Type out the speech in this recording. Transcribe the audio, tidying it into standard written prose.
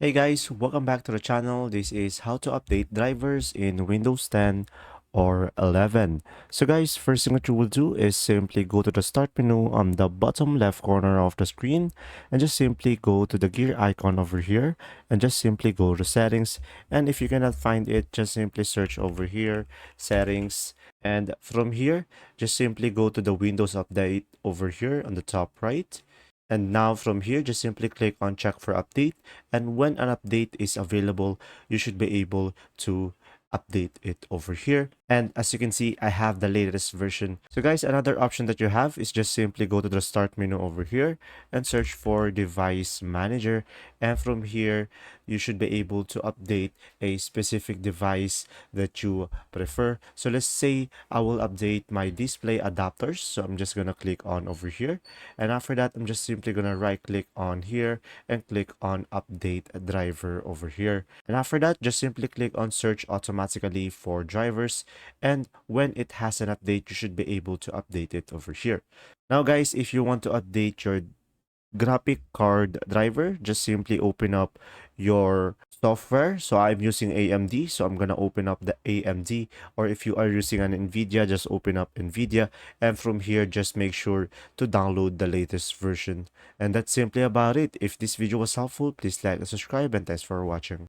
Hey guys, welcome back to the channel. This is how to update drivers in Windows 10 or 11. So guys, first thing that you will do is simply go to the start menu on the bottom left corner of the screen and just simply go to the gear icon over here and just simply go to settings. And if you cannot find it, just simply search over here, settings. And from here, just simply go to the Windows update over here on the top right. And now from here, just simply click on check for update. And when an update is available, you should be able to update it over here. And as you can see, I have the latest version. So guys, another option that you have is just simply go to the start menu over here and search for device manager. And from here, you should be able to update a specific device that you prefer. So let's say I will update my display adapters. So I'm just gonna click on over here. And after that, I'm just simply gonna right click on here and click on update driver over here. And after that, just simply click on search automatically for drivers. And when it has an update, you should be able to update it over here. Now guys, if you want to update your graphic card driver, just simply open up your software. So I'm using AMD, so I'm gonna open up the AMD, or if you are using an NVIDIA, just open up NVIDIA, and from here just make sure to download the latest version. And that's simply about it. If this video was helpful, please like and subscribe, and thanks for watching.